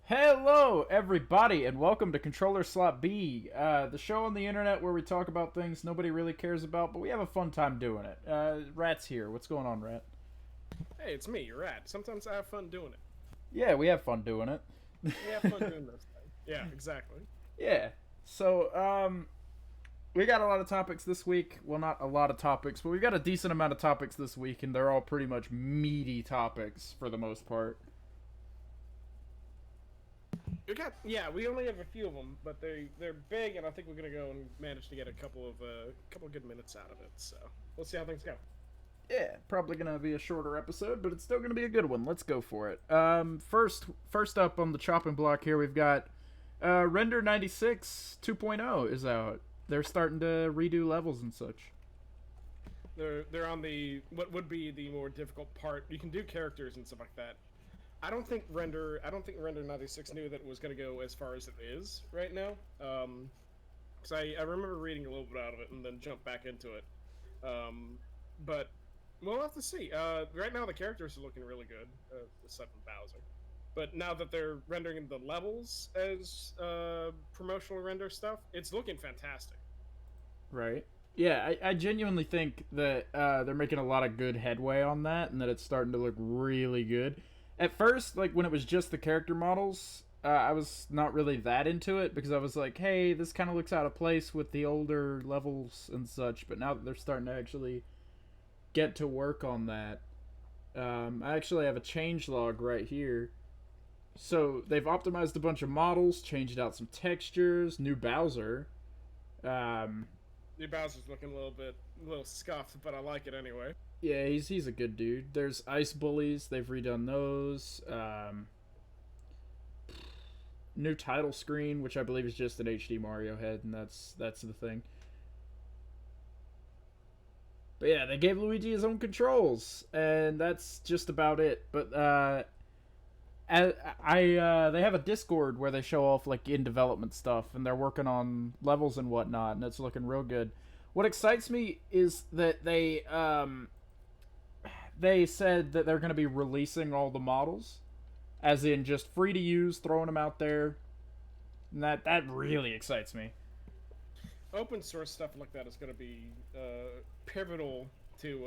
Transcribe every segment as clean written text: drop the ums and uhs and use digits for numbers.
Hello, everybody, and welcome to Controller Slot B, the show on the internet where we talk about things nobody really cares about, but we have a fun time doing it. Rat's here. What's going on, Rat? Hey, it's me, Rat. Sometimes I have fun doing it. Yeah, we have fun doing it. We have fun doing those things. Yeah, exactly. Yeah. So, we got a lot of topics this week. Well, not a lot of topics, but we got a decent amount of topics this week, and they're all pretty much meaty topics for the most part. We only have a few of them, but they're big, and I think we're gonna go and manage to get a couple of good minutes out of it. So we'll see how things go. Yeah, probably gonna be a shorter episode, but it's still gonna be a good one. Let's go for it. First up on the chopping block here, we've got Render 96 2.0 is out. They're starting to redo levels and such. They're on the what would be the more difficult part. You can do characters and stuff like that. I don't think Render 96 knew that it was gonna go as far as it is right now. Because I remember reading a little bit out of it and then jumped back into it. But we'll have to see. Right now, the characters are looking really good, aside from Bowser. But now that they're rendering the levels as promotional render stuff, it's looking fantastic. Right. Yeah, I genuinely think that they're making a lot of good headway on that, and that it's starting to look really good. At first, like when it was just the character models, I was not really that into it because I was like, "Hey, this kind of looks out of place with the older levels and such." But now that they're starting to actually get to work on that, I actually have a change log right here. So they've optimized a bunch of models, changed out some textures, new Bowser. Um, New Bowser's looking a little scuffed, but I like it anyway. yeah, he's a good dude. There's ice bullies. They've redone those. New title screen, which I believe is just an HD Mario head, and that's the thing. But yeah, they gave Luigi his own controls, and that's just about it. But they have a Discord where they show off like in development stuff, and they're working on levels and whatnot, and it's looking real good. What excites me is that they said that they're going to be releasing all the models, as in just free to use, throwing them out there. And that really excites me. Open source stuff like that is going to be pivotal to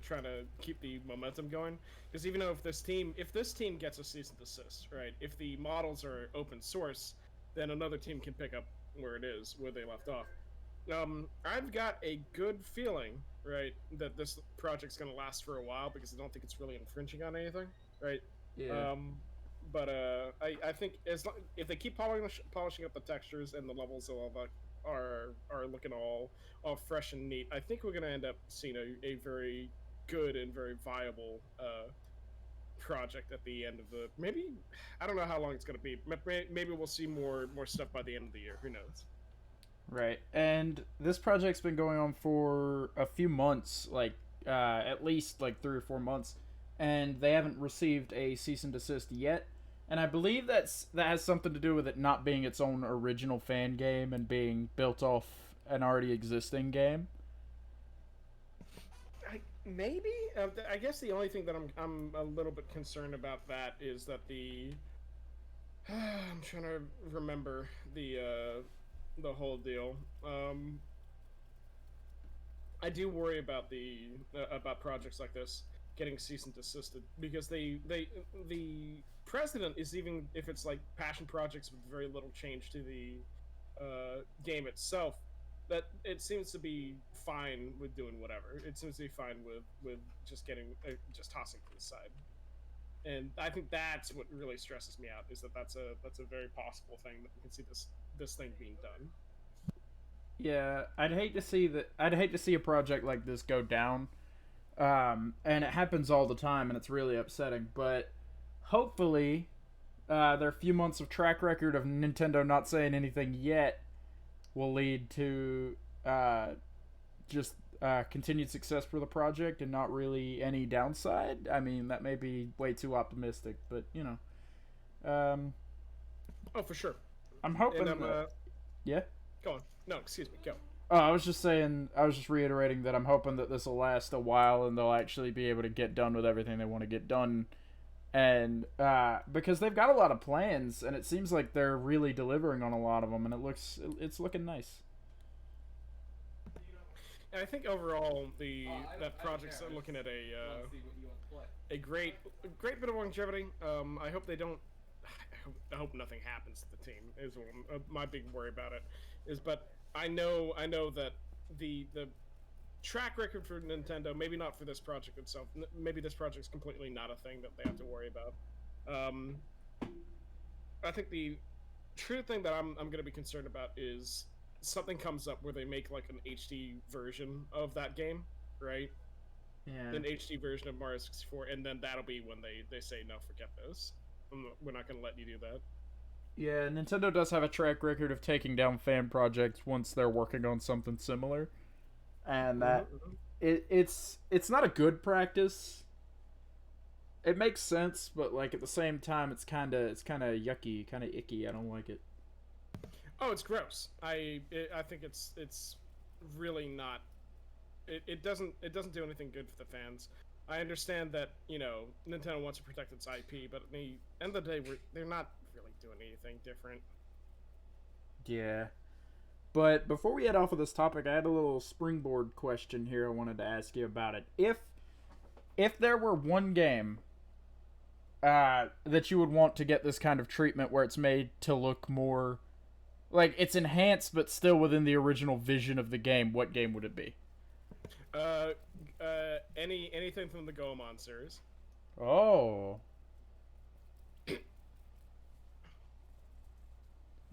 trying to keep the momentum going. Because even though if this team gets a cease and desist, right? If the models are open source, then another team can pick up where they left off. I've got a good feeling, right, that this project's going to last for a while because I don't think it's really infringing on anything, right? Yeah. I think if they keep polishing up the textures and the levels and all that are looking all fresh and neat, I think we're going to end up seeing a very good and very viable project at the end of the maybe. I don't know how long it's going to be. Maybe we'll see more stuff by the end of the year. Who knows? Right. And this project's been going on for a few months, like at least like 3 or 4 months, and they haven't received a cease and desist yet. And I believe that has something to do with it not being its own original fan game and being built off an already existing game. Maybe. I guess the only thing that I'm a little bit concerned about that is that the I'm trying to remember the whole deal. I do worry about about projects like this getting cease and desisted because the president is, even if it's like passion projects with very little change to the game itself, that it seems to be fine with doing whatever. It seems to be fine with just getting just tossing to the side. And I think that's what really stresses me out, is that that's a very possible thing that we can see this thing being done. Yeah, I'd hate to see that. I'd hate to see a project like this go down. And it happens all the time, and it's really upsetting. But hopefully, their few months of track record of Nintendo not saying anything yet will lead to just continued success for the project and not really any downside. I mean, that may be way too optimistic, but um, Oh, for sure. I'm And hoping that. Yeah. go on. No, excuse me. Go. Oh, I was just saying. I was just reiterating that I'm hoping that this will last a while and they'll actually be able to get done with everything they want to get done and because they've got a lot of plans, and it seems like they're really delivering on a lot of them, and it's looking nice. And I think overall that project's looking at a great bit of longevity. I hope they don't. I hope nothing happens to the team. Is what my big worry about it is. But I know that the track record for Nintendo, maybe not for this project itself. Maybe this project's completely not a thing that they have to worry about. I think the true thing that I'm going to be concerned about is something comes up where they make like an HD version of that game, right? Yeah. An HD version of Mario 64, and then that'll be when they say no, forget this. We're not going to let you do that. Yeah, Nintendo does have a track record of taking down fan projects once they're working on something similar, and that it's not a good practice. It makes sense, but like at the same time, it's kind of yucky, kind of icky. I don't like it. Oh, it's gross. I think it's really not. It doesn't do anything good for the fans. I understand that Nintendo wants to protect its IP, but at the end of the day, they're not really doing anything different. Yeah. But before we head off of this topic, I had a little springboard question here I wanted to ask you about it. If there were one game that you would want to get this kind of treatment where it's made to look more like it's enhanced but still within the original vision of the game, what game would it be? Anything from the Goemon series. Oh.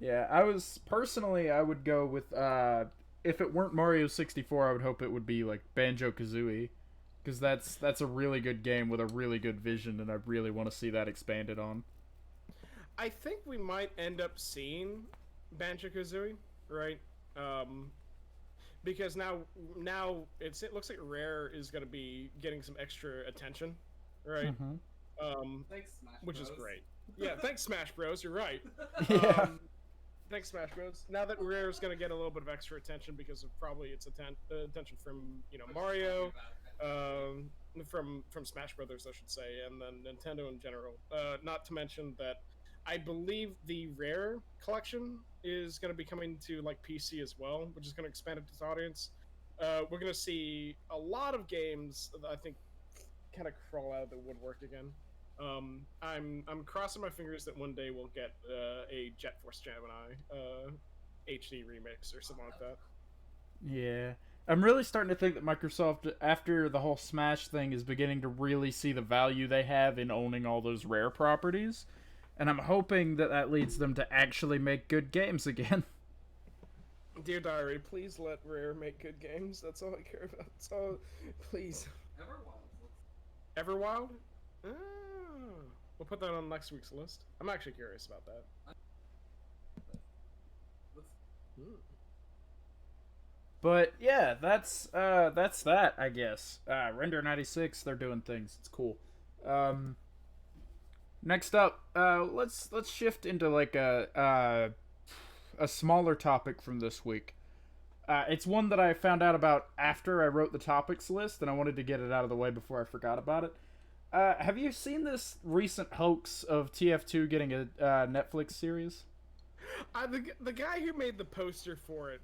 Yeah, I would go with if it weren't Mario 64, I would hope it would be like Banjo-Kazooie, because that's a really good game with a really good vision, and I really want to see that expanded on. I think we might end up seeing Banjo-Kazooie, right? Because now it looks like Rare is going to be getting some extra attention, right? Mm-hmm. Thanks, Smash Bros. Which is great. Yeah, thanks Smash Bros. You're right. Yeah. Thanks Smash Bros. Now that Rare is going to get a little bit of extra attention because of probably its attention from Mario, from Smash Brothers, I should say, and then Nintendo in general. Not to mention that I believe the Rare collection is going to be coming to like PC as well, which is going to expand its audience. We're going to see a lot of games that I think kind of crawl out of the woodwork again. I'm crossing my fingers that one day we'll get a Jet Force Gemini HD remix or something like that. Yeah. I'm really starting to think that Microsoft, after the whole Smash thing, is beginning to really see the value they have in owning all those Rare properties. And I'm hoping that leads them to actually make good games again. Dear Diary, please let Rare make good games. That's all I care about. That's all. Please. Everwild? Oh. We'll put that on next week's list. I'm actually curious about that. But yeah, that's that, I guess. Render 96, they're doing things. It's cool. Next up, let's shift into like a smaller topic from this week. It's one that I found out about after I wrote the topics list, and I wanted to get it out of the way before I forgot about it. Have you seen this recent hoax of TF2 getting a Netflix series? The guy who made the poster for it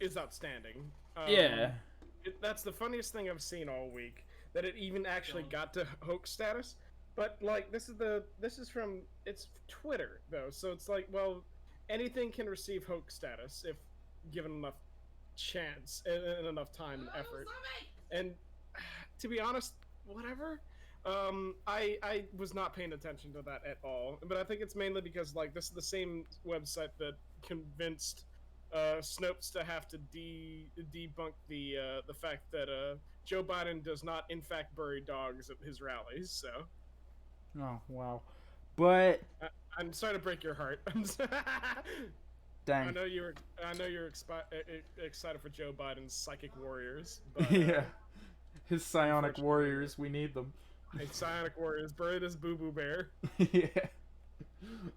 is outstanding. Yeah. That's the funniest thing I've seen all week. That it even actually got to hoax status. But like this is from it's Twitter though, so it's like, well, anything can receive hoax status if given enough chance and enough time and effort. And to be honest, whatever. I was not paying attention to that at all, but I think it's mainly because like this is the same website that convinced Snopes to have to debunk the fact that Joe Biden does not in fact bury dogs at his rallies. So. Oh wow, but I'm sorry to break your heart. Dang. I know you're excited for Joe Biden's psychic warriors. But, yeah, his psionic warriors. We need them. Hey, psionic warriors, bury this boo boo bear. Yeah,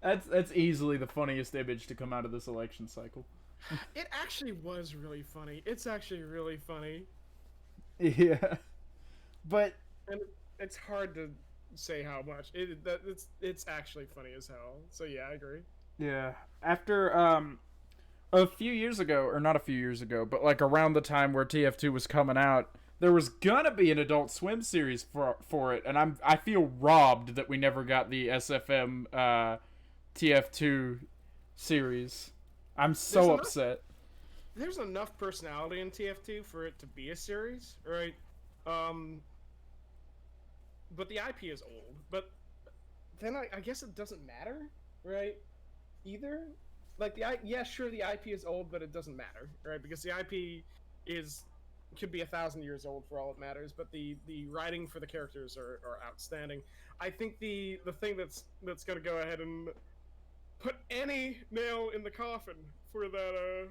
that's easily the funniest image to come out of this election cycle. It actually was really funny. It's actually really funny. Yeah, but and it's hard to say how much. It's actually funny as hell. So yeah, I agree. Yeah. After a few years ago, or not a few years ago, but like around the time where TF2 was coming out, there was gonna be an Adult Swim series for it, and I feel robbed that we never got the SFM TF2 series. I'm There's so enough upset. there's enough personality in TF2 for it to be a series, right? Um, but the IP is old. But then I guess it doesn't matter, right? Either, like yeah, sure, the IP is old, but it doesn't matter, right? Because the IP is could be 1,000 years old for all it matters. But the writing for the characters are outstanding. I think the thing that's gonna go ahead and put any nail in the coffin for that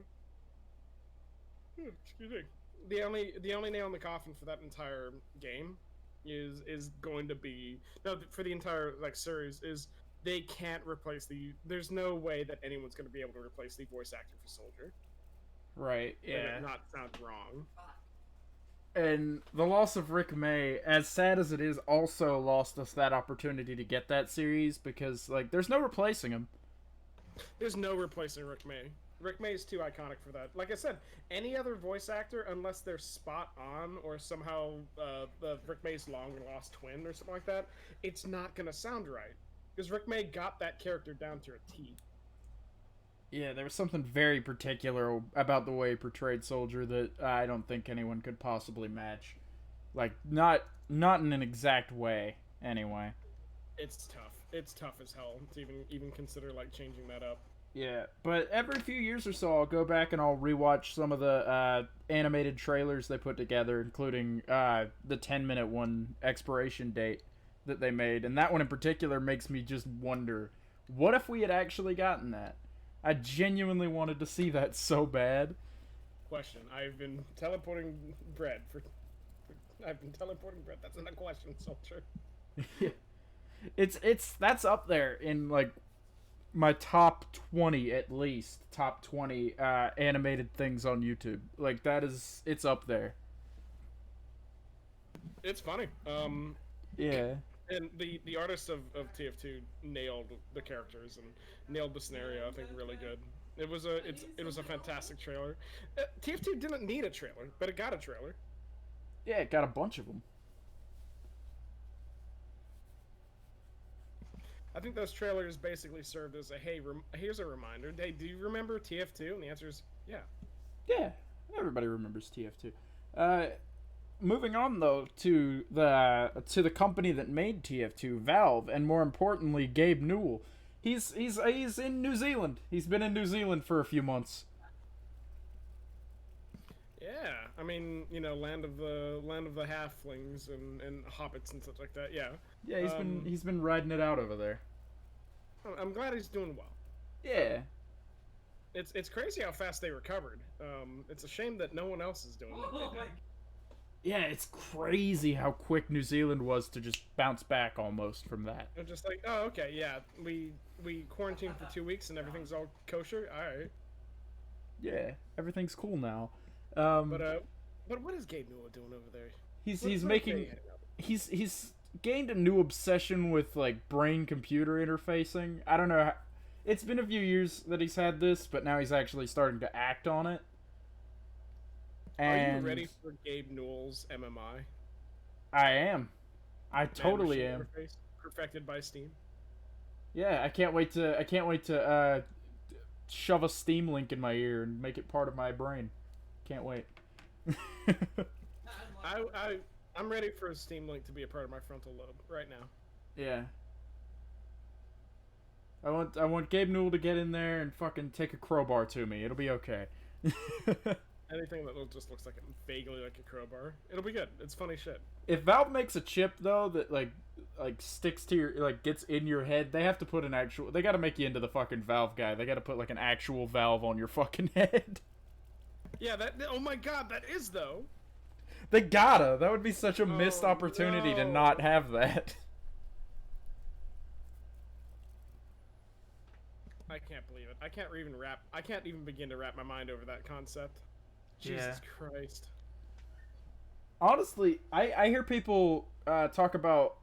excuse me. The only nail in the coffin for that entire game is going to be no for the entire like series is they can't replace the. There's no way that anyone's going to be able to replace the voice actor for Soldier. Right, Let it yeah. not sound wrong. And the loss of Rick May, as sad as it is, also lost us that opportunity to get that series because like there's no replacing him. There's no replacing Rick May. Rick May is too iconic for that. Like I said, any other voice actor, unless they're spot on or somehow Rick May's long lost twin or something like that, it's not gonna sound right. Because Rick May got that character down to a T. Yeah, there was something very particular about the way he portrayed Soldier that I don't think anyone could possibly match. Like not in an exact way, anyway. It's tough. It's tough as hell to even consider like changing that up. Yeah, but every few years or so, I'll go back and I'll rewatch some of the animated trailers they put together, including the 10-minute one, Expiration Date, that they made. And that one in particular makes me just wonder, what if we had actually gotten that? I genuinely wanted to see that so bad. Question. I've been teleporting bread for. I've been teleporting bread. That's not a question, soldier. Yeah. It's that's up there in like my top 20 at least, top 20 animated things on YouTube. Like that is it's up there. It's funny. Yeah. And the artists of TF2 nailed the characters and nailed the scenario. I think really good. It was a fantastic trailer. TF2 didn't need a trailer, but it got a trailer. Yeah, it got a bunch of them. I think those trailers basically served as a hey, here's a reminder. Hey, do you remember TF2? And the answer is yeah. Yeah, everybody remembers TF2. Moving on though to the company that made TF2, Valve, and more importantly, Gabe Newell. He's in New Zealand. He's been in New Zealand for a few months. Yeah, I mean, land of the halflings and hobbits and such like that. Yeah. Yeah, he's been riding it out over there. I'm glad he's doing well. Yeah. It's crazy how fast they recovered. It's a shame that no one else is doing it. Yeah, it's crazy how quick New Zealand was to just bounce back almost from that. They're just like, oh, okay, yeah, we quarantined for 2 weeks and everything's all kosher. All right. Yeah, everything's cool now. But what is Gabe Newell doing over there? He's gained a new obsession with like brain computer interfacing. I don't know how, it's been a few years that he's had this, but now he's actually starting to act on it. And are you ready for Gabe Newell's MMI? I am. I totally Man-machine am. interface, perfected by Steam. Yeah, I can't wait to shove a Steam link in my ear and make it part of my brain. Can't wait. I'm ready for a Steam Link to be a part of my frontal lobe right now. Yeah. I want Gabe Newell to get in there and fucking take a crowbar to me. It'll be okay. Anything that just looks like vaguely like a crowbar, it'll be good. It's funny shit. If Valve makes a chip though that like sticks to your like gets in your head, they have to put an actual. They got to make you into the fucking Valve guy. They got to put like an actual valve on your fucking head. Yeah, that. Oh my god, that is though. They gotta. That would be such a missed opportunity to no. not have that. I can't believe it. I can't even begin to wrap my mind over that concept. Jesus Christ. Honestly, I hear people talk about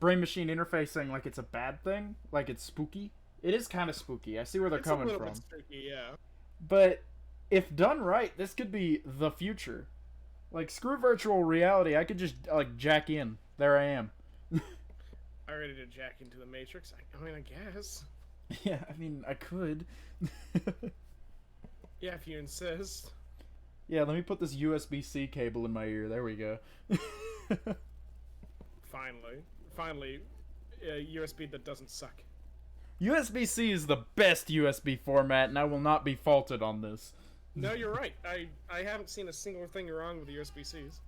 brain machine interfacing like it's a bad thing, like it's spooky. It is kind of spooky. I see where they're coming a little from. bit spooky, yeah. But if done right, this could be the future. Like, screw virtual reality. I could just like jack in. There I am. I ready to jack into the Matrix. I mean, I guess. Yeah, I mean, I could. Yeah, if you insist. Yeah, let me put this USB-C cable in my ear. There we go. Finally, USB that doesn't suck. USB-C is the best USB format, and I will not be faulted on this. No, you're right. I haven't seen a single thing wrong with the USB-Cs.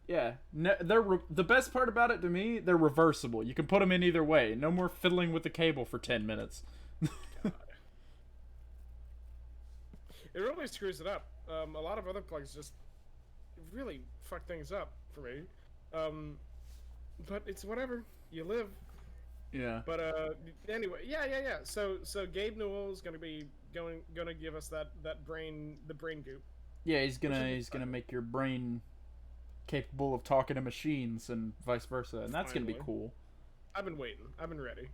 Yeah, the best part about it to me, they're reversible. You can put them in either way. No more fiddling with the cable for 10 minutes. God. It really screws it up. A lot of other plugs just really fuck things up for me. But it's whatever. You live. Yeah. But anyway, yeah. So Gabe Newell is gonna give us the brain goop. Yeah, he's gonna make your brain capable of talking to machines and vice versa, and that's Finally. gonna be cool. I've been waiting. I've been ready.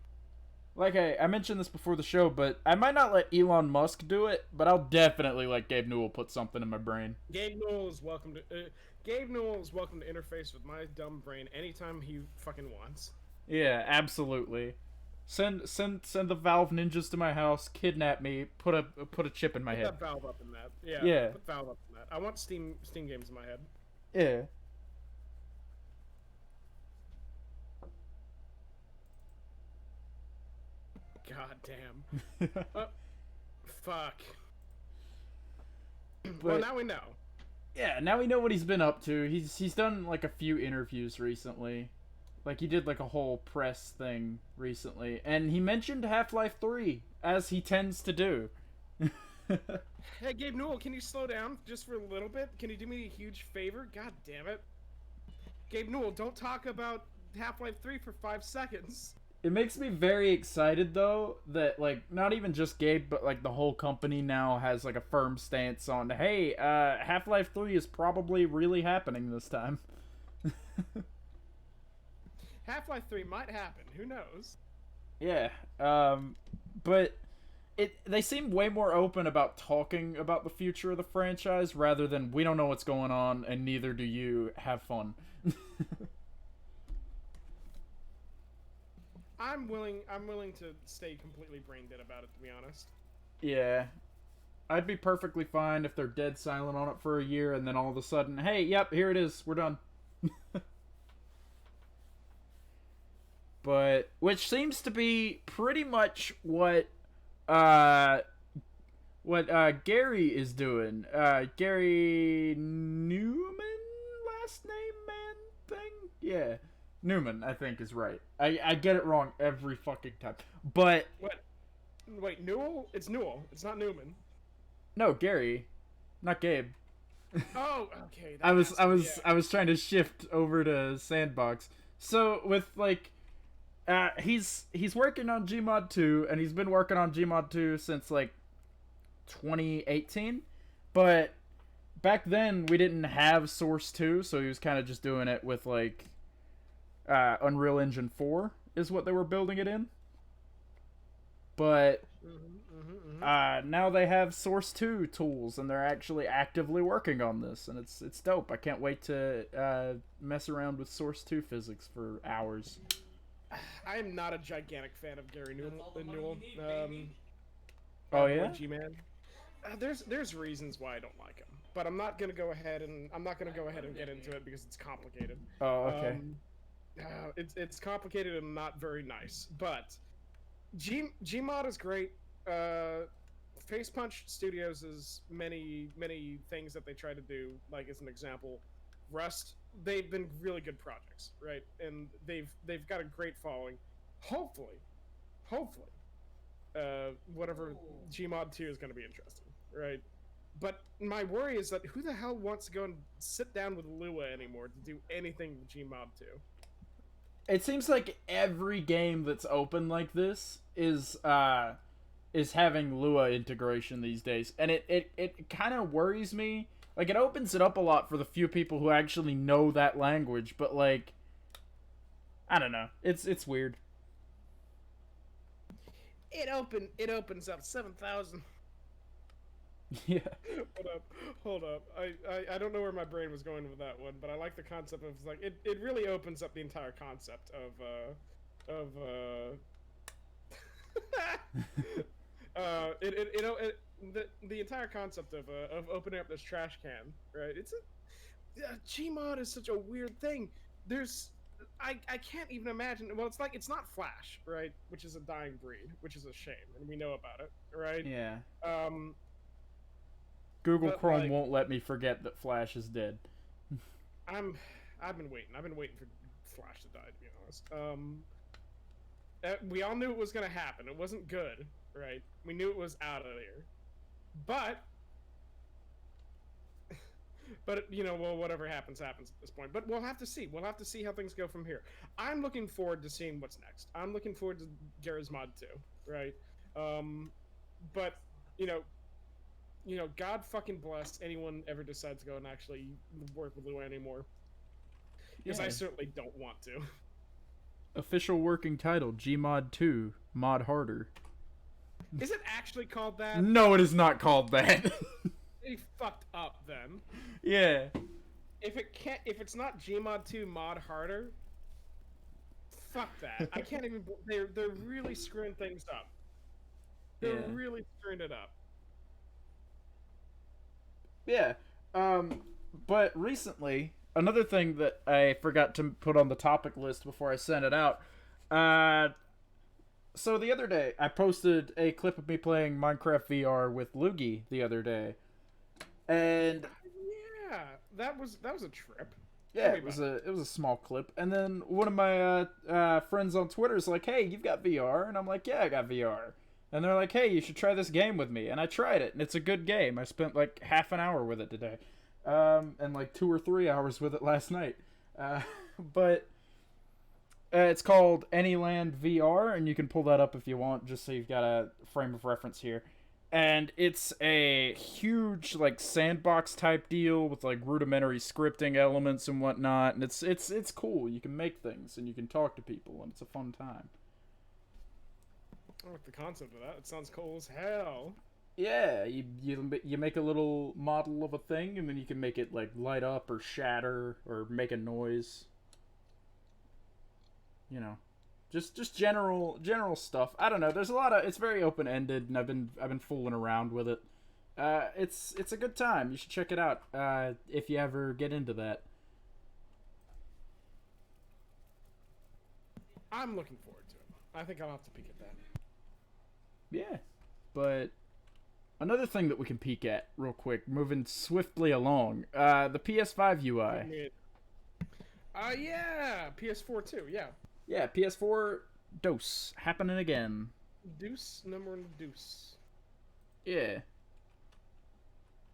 Like I mentioned this before the show, but I might not let Elon Musk do it, but I'll definitely let Gabe Newell put something in my brain. Gabe Newell is welcome to interface with my dumb brain anytime he fucking wants. Yeah, absolutely. Send the Valve ninjas to my house, kidnap me, put a chip in my head. Put that Valve up in that. Yeah. Yeah. Put Valve up in that. I want Steam games in my head. Yeah. God damn. Fuck. But, well, now we know. Yeah, now we know what he's been up to. He's done like a few interviews recently. Like he did like a whole press thing recently, and he mentioned Half-Life 3 as he tends to do. Hey, Gabe Newell, can you slow down just for a little bit? Can you do me a huge favor? God damn it. Gabe Newell, don't talk about Half-Life 3 for 5 seconds. It makes me very excited though that like not even just Gabe but like the whole company now has like a firm stance on, hey, Half-Life 3 is probably really happening this time. Half-Life 3 might happen, who knows? Yeah, but they seem way more open about talking about the future of the franchise rather than we don't know what's going on and neither do you, have fun. I'm willing to stay completely brain dead about it, to be honest. Yeah. I'd be perfectly fine if they're dead silent on it for a year and then all of a sudden, hey, yep, here it is, we're done. But, which seems to be pretty much what Gary is doing. Gary Newman, last name man thing? Yeah. Newman, I think, is right. I get it wrong every fucking time. But... What? Wait, Newell? It's Newell. It's not Newman. No, Gary. Not Gabe. Oh, okay. I was trying to shift over to Sandbox. So, with, like... he's working on Gmod 2, and he's been working on Gmod 2 since, like, 2018. But back then, we didn't have Source 2, so he was kind of just doing it with, like... Unreal Engine 4 is what they were building it in. But now they have Source 2 tools and they're actually actively working on this, and it's dope. I can't wait to mess around with Source 2 physics for hours. I am not a gigantic fan of Gary Newell. Oh yeah? G-Man. There's reasons why I don't like him, but I'm not gonna go ahead and get into it because it's complicated. Oh, okay. It's complicated and not very nice, but Gmod is great. Face Punch Studios is many things that they try to do. Like as an example, Rust. They've been really good projects, right? And they've got a great following. Hopefully, whatever Gmod 2 is going to be interesting, right? But my worry is that who the hell wants to go and sit down with Lua anymore to do anything with Gmod 2? It seems like every game that's open like this is having Lua integration these days, and it kind of worries me. Like, it opens it up a lot for the few people who actually know that language, but like, I don't know. It's weird. It opens up 7,000. Yeah. Hold up. I don't know where my brain was going with that one, but I like the concept of like it really opens up the entire concept of the entire concept of opening up this trash can, right? Gmod is such a weird thing. There's I can't even imagine. Well, it's not Flash, right? Which is a dying breed, which is a shame, and we know about it, right? Yeah. Um, Google but Chrome like won't let me forget that Flash is dead. I've been waiting. I've been waiting for Flash to die, to be honest. We all knew it was gonna happen. It wasn't good, right? We knew it was out of there, but well, whatever happens at this point. But we'll have to see. We'll have to see how things go from here. I'm looking forward to seeing what's next. I'm looking forward to Garry's Mod 2, right? But God fucking bless anyone ever decides to go and actually work with Lua anymore, because I certainly don't want to. Official working title: Gmod 2 Mod Harder. Is it actually called that? No, it is not called that. They fucked up then. Yeah. If it's not Gmod 2 Mod Harder, fuck that. I can't even. They're really screwing things up. They're really screwing it up. Yeah. But recently, another thing that I forgot to put on the topic list before I sent it out. So the other day, I posted a clip of me playing Minecraft VR with Loogie the other day. And yeah, that was a trip. Yeah, it was a small clip. And then one of my friends on Twitter is like, "Hey, you've got VR?" And I'm like, "Yeah, I got VR." And they're like, "Hey, you should try this game with me." And I tried it, and it's a good game. I spent like half an hour with it today, and like 2 or 3 hours with it last night. But it's called Anyland VR, and you can pull that up if you want, just so you've got a frame of reference here. And it's a huge like sandbox type deal with like rudimentary scripting elements and whatnot, and it's cool. You can make things and you can talk to people, and it's a fun time. I like the concept of that. It sounds cool as hell. Yeah, you make a little model of a thing, and then you can make it like light up or shatter or make a noise. You know, just general stuff. I don't know. There's a lot of. It's very open ended, and I've been fooling around with it. It's a good time. You should check it out if you ever get into that. I'm looking forward to it. I think I'll have to peek at that. Yeah, but another thing that we can peek at real quick, moving swiftly along, the PS5 UI. Yeah, PS4 too. Yeah. Yeah, PS4 dose happening again. Deuce number deuce. Yeah.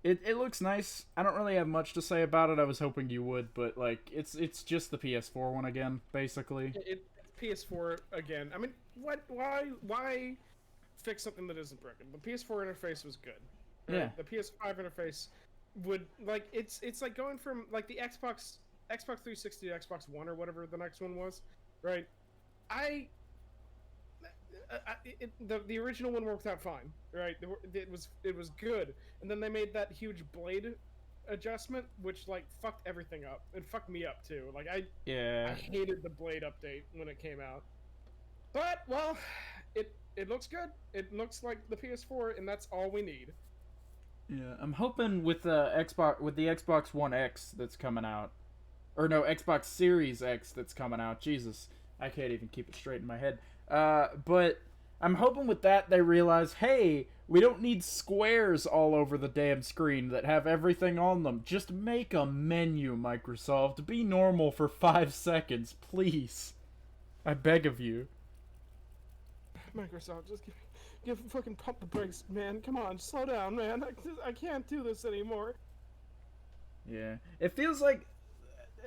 It looks nice. I don't really have much to say about it. I was hoping you would, but like it's just the PS4 one again, basically. It's PS4 again. I mean, why fix something that isn't broken? The PS4 interface was good. Right? Yeah. The PS5 interface would like it's like going from like the Xbox 360 to Xbox One or whatever the next one was, right? The original one worked out fine, right? It was good, and then they made that huge blade adjustment, which like fucked everything up. It fucked me up too. Like I hated the blade update when it came out. But well, it looks good. It looks like the PS4, and that's all we need. Yeah, I'm hoping with the Xbox One X that's coming out, or no, Xbox Series X that's coming out. Jesus, I can't even keep it straight in my head. But I'm hoping with that they realize, hey, we don't need squares all over the damn screen that have everything on them. Just make a menu, Microsoft. Be normal for 5 seconds, please. I beg of you. Microsoft, just fucking pump the brakes, man. Come on, slow down, man. I can't do this anymore. Yeah. It feels like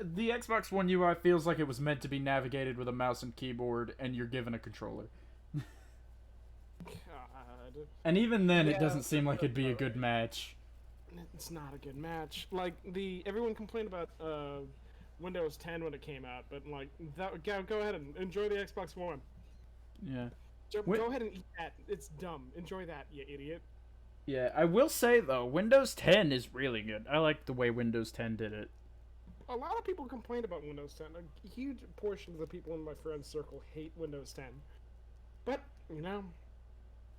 the Xbox One UI feels like it was meant to be navigated with a mouse and keyboard, and you're given a controller. God. And even then, it doesn't seem like it'd be a good match. It's not a good match. Like everyone complained about Windows 10 when it came out, but like go ahead and enjoy the Xbox One. Yeah. Go ahead and eat that. It's dumb. Enjoy that, you idiot. Yeah, I will say though, Windows 10 is really good. I like the way Windows 10 did it. A lot of people complain about Windows 10. A huge portion of the people in my friend's circle hate Windows 10. But, you know,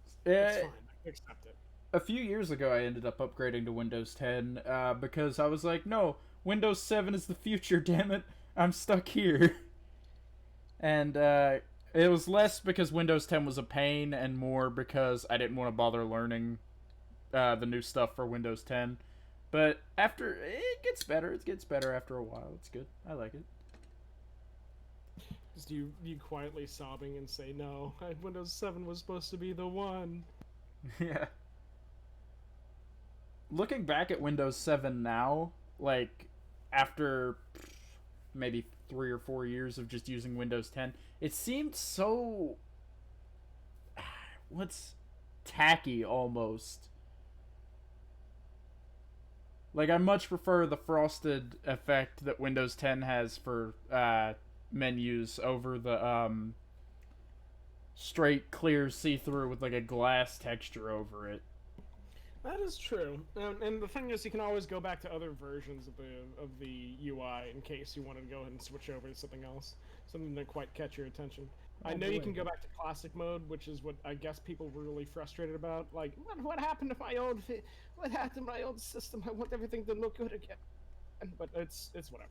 it's fine. I can accept it. A few years ago, I ended up upgrading to Windows 10 because I was like, no, Windows 7 is the future, damn it. I'm stuck here. And it was less because Windows 10 was a pain and more because I didn't want to bother learning the new stuff for Windows 10. But after, it gets better. It gets better after a while. It's good. I like it. Just you quietly sobbing and say, no, Windows 7 was supposed to be the one. Yeah. Looking back at Windows 7 now, like, after maybe 3 or 4 years of just using Windows 10, it seemed so... tacky, almost. Like, I much prefer the frosted effect that Windows 10 has for menus over the straight, clear, see-through with, like, a glass texture over it. That is true, and the thing is, you can always go back to other versions of the UI in case you wanted to go ahead and switch over to something else, something that quite catch your attention. Oh, I know you can go back to classic mode, which is what I guess people were really frustrated about. Like, what happened to my old what happened to my old system? I want everything to look good again. But it's whatever.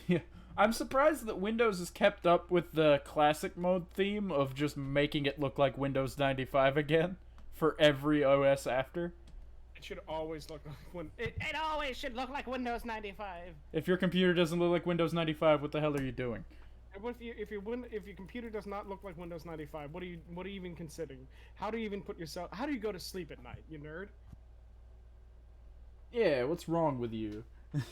Yeah, I'm surprised that Windows has kept up with the classic mode theme of just making it look like Windows 95 again for every OS after. It should always look like it always should look like Windows 95. If your computer doesn't look like Windows 95, what the hell are you doing? If your computer does not look like Windows 95, what are you even considering? How do you even how do you go to sleep at night, you nerd? Yeah, what's wrong with you? It's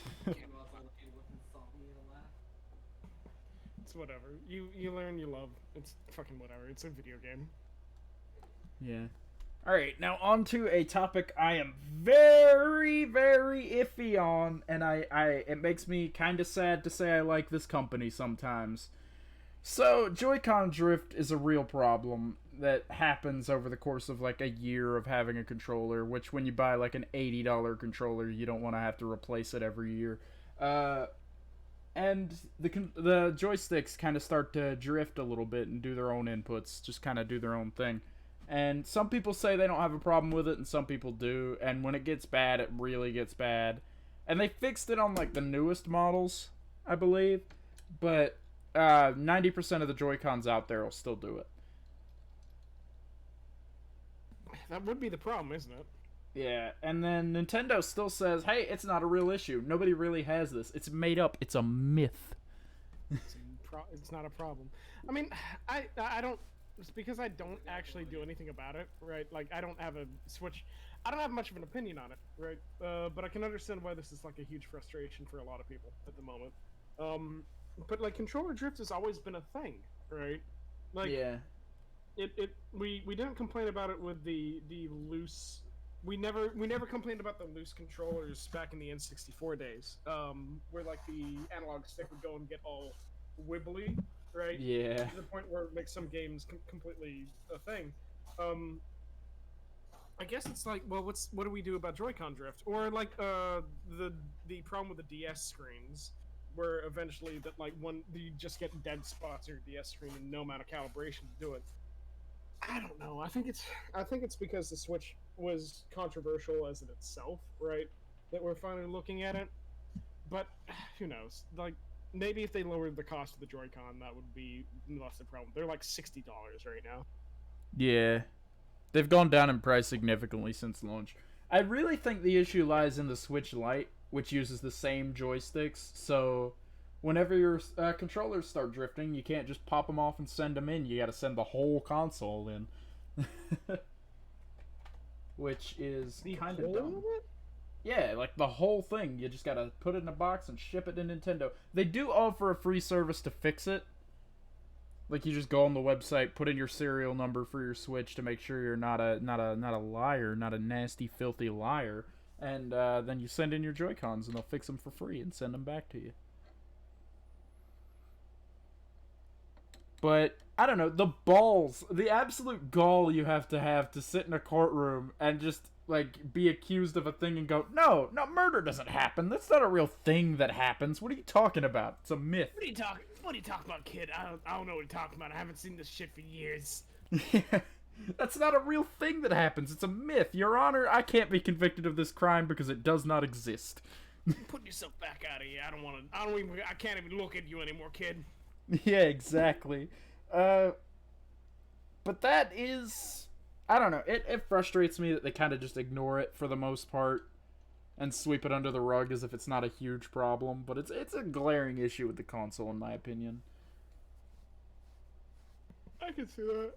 whatever. You learn, you love. It's fucking whatever. It's a video game. Yeah. Alright, now on to a topic I am very, very iffy on, and it makes me kind of sad to say I like this company sometimes. So, Joy-Con drift is a real problem that happens over the course of like a year of having a controller, which when you buy like an $80 controller, you don't want to have to replace it every year. And the joysticks kind of start to drift a little bit and do their own inputs, just kind of do their own thing. And some people say they don't have a problem with it, and some people do. And when it gets bad, it really gets bad. And they fixed it on, like, the newest models, I believe. But 90% of the Joy-Cons out there will still do it. That would be the problem, isn't it? Yeah, and then Nintendo still says, hey, it's not a real issue. Nobody really has this. It's made up. It's a myth. It's not a problem. I mean, I don't... It's because I don't actually do anything about it, right? Like, I don't have a Switch... I don't have much of an opinion on it, right? But I can understand why this is, like, a huge frustration for a lot of people at the moment. But, like, controller drift has always been a thing, right? Like, yeah. We didn't complain about it with the loose... We never complained about the loose controllers back in the N64 days, where, like, the analog stick would go and get all wibbly, right? Yeah. To the point where it makes some games completely a thing. I guess it's like, well, what do we do about Joy-Con drift? Or like the problem with the DS screens, where eventually that like you just get dead spots on your DS screen and no amount of calibration to do it. I don't know. I think it's because the Switch was controversial as in itself, right? That we're finally looking at it. But who knows? Like, maybe if they lowered the cost of the Joy-Con, that would be less of a problem. They're like $60 right now. Yeah. They've gone down in price significantly since launch. I really think the issue lies in the Switch Lite, which uses the same joysticks, so whenever your controllers start drifting, you can't just pop them off and send them in. You gotta send the whole console in. Which is kind of dumb. Yeah, like the whole thing. You just gotta put it in a box and ship it to Nintendo. They do offer a free service to fix it. Like, you just go on the website, put in your serial number for your Switch to make sure you're not a liar, not a nasty, filthy liar, and then you send in your Joy-Cons and they'll fix them for free and send them back to you. But I don't know, the balls, the absolute gall you have to sit in a courtroom and just like be accused of a thing and go, no, murder doesn't happen. That's not a real thing that happens. What are you talking about? It's a myth. What are you talking about, kid? I don't know what you're talking about. I haven't seen this shit for years. Yeah, that's not a real thing that happens. It's a myth. Your Honor, I can't be convicted of this crime because it does not exist. Put yourself back out of here. I can't even look at you anymore, kid. Yeah, exactly. But that is, I don't know. It frustrates me that they kind of just ignore it for the most part and sweep it under the rug as if it's not a huge problem. But it's a glaring issue with the console, in my opinion. I can see that.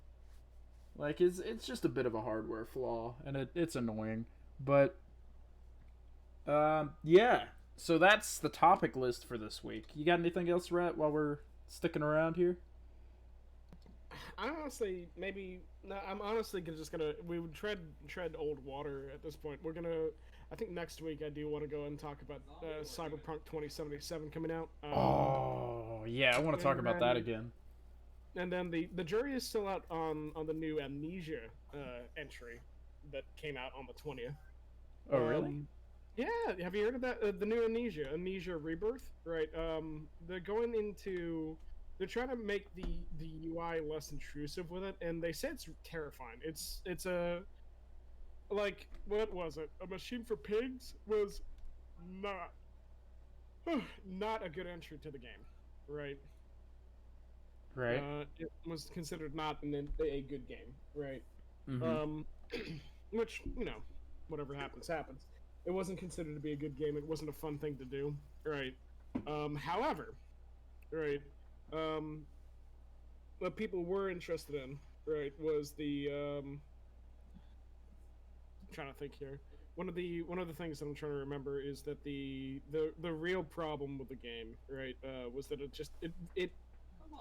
Like, it's just a bit of a hardware flaw, and it's annoying. But, yeah. So that's the topic list for this week. You got anything else, Rhett, while we're sticking around here? I'm honestly just gonna we would tread old water at this point. I think next week I do want to go and talk about Cyberpunk 2077 coming out. Oh yeah, I want to talk about that again. And then the jury is still out on the new Amnesia entry that came out on the 20th. Oh really? Yeah, have you heard of that? The new Amnesia Rebirth, right? They're trying to make the UI less intrusive with it, and they say it's terrifying. It's a, like, what was it? A Machine for Pigs was not a good entry to the game, right? Right. It was considered not a good game, right? Mm-hmm. Which, whatever happens, happens. It wasn't considered to be a good game. It wasn't a fun thing to do, right? However, right, what people were interested in, right, was the I'm trying to think here. One of the things that I'm trying to remember is that the real problem with the game, right, was that it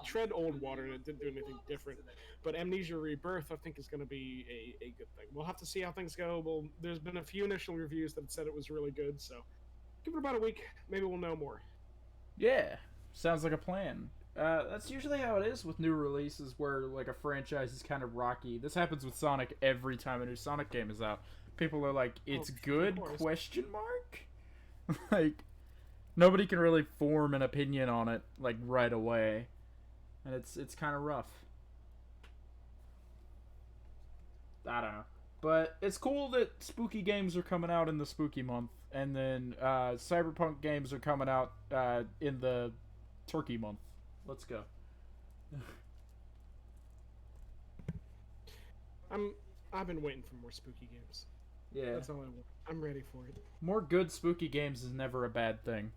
tread old water and it didn't do anything different. But Amnesia Rebirth, I think, is going to be a good thing. We'll have to see how things go. There's been a few initial reviews that said it was really good, so give it about a week. Maybe we'll know more. Yeah, sounds like a plan. That's usually how it is with new releases where like a franchise is kind of rocky. This happens with Sonic every time a new Sonic game is out. People are like, it's good, question mark? Like, nobody can really form an opinion on it like right away. And it's kind of rough. I don't know. But it's cool that spooky games are coming out in the spooky month. And then Cyberpunk games are coming out in the turkey month. Let's go. I've been waiting for more spooky games. Yeah. That's all I want. I'm ready for it. More good spooky games is never a bad thing.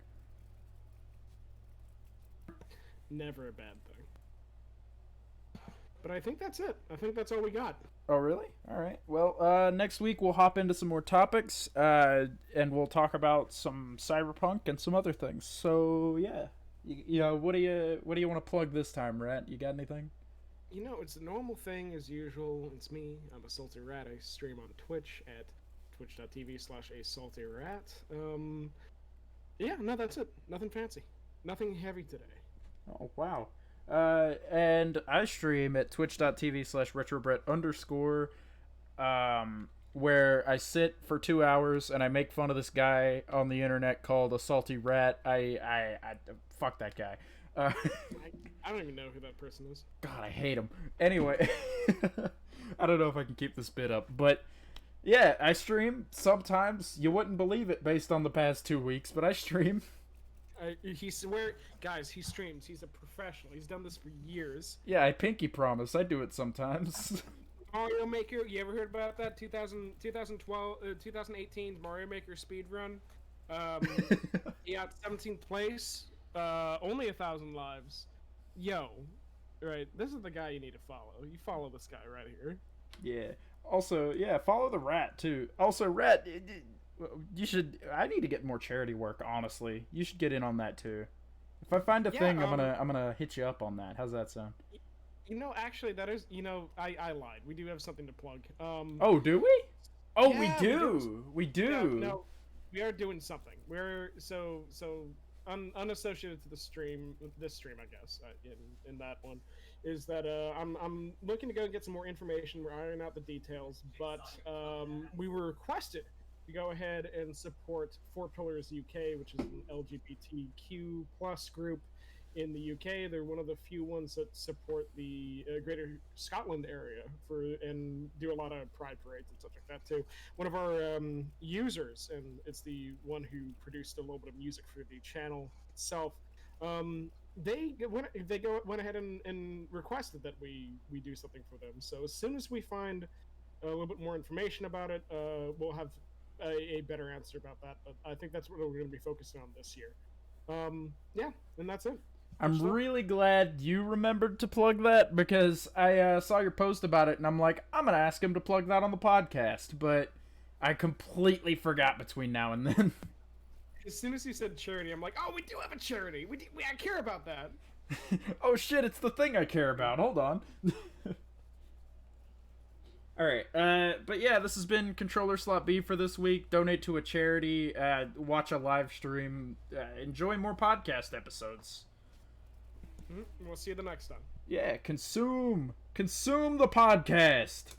Never a bad thing. But I think that's it. I think that's all we got. Oh, really? All right. Well, next week we'll hop into some more topics, and we'll talk about some Cyberpunk and some other things. So, yeah. You know, what do you want to plug this time, Rat? You got anything? It's a normal thing as usual. It's me. I'm a Salty Rat. I stream on Twitch at twitch.tv/asaltyrat. Yeah, no, that's it. Nothing fancy. Nothing heavy today. Oh, wow. And I stream at twitch.tv/retrobrett_, where I sit for 2 hours and I make fun of this guy on the internet called a salty rat. I fuck that guy. I don't even know who that person is. God, I hate him. Anyway, I don't know if I can keep this bit up, but yeah, I stream sometimes. You wouldn't believe it based on the past 2 weeks, but I stream. He streams. He's a professional. He's done this for years. Yeah, I pinky promise. I do it sometimes. Mario Maker, you ever heard about that? 2018 Mario Maker speedrun. He got 17th place. Only 1,000 lives. Yo, right? This is the guy you need to follow. You follow this guy right here. Yeah. Also, yeah, follow the Rat too. Also, Rat, you should. I need to get more charity work. Honestly, you should get in on that too. If I find a thing, I'm gonna hit you up on that. How's that sound? Actually, that is. I lied. We do have something to plug. Oh, do we? Oh, yeah, we do. We do. No, we are doing something. We're unassociated to the stream. This stream, I guess. In that one, is that I'm looking to go get some more information. We're ironing out the details, but we were requested to go ahead and support Four Pillars UK, which is an LGBTQ plus group in the UK. They're one of the few ones that support the Greater Scotland area and do a lot of pride parades and stuff like that too. One of our users, and it's the one who produced a little bit of music for the channel itself. Went ahead and requested that we do something for them. So as soon as we find a little bit more information about it, we'll have a better answer about that. But I think that's what we're going to be focusing on this year. Yeah, and that's it. I'm really glad you remembered to plug that, because I saw your post about it and I'm like, I'm gonna ask him to plug that on the podcast, but I completely forgot between now and then. As soon as you said charity, I'm like, oh, we do have a charity. I care about that. Oh shit, it's the thing I care about. Hold on. Alright, but yeah, this has been Controller Slot B for this week. Donate to a charity, watch a live stream, enjoy more podcast episodes. We'll see you the next time. Yeah, consume the podcast.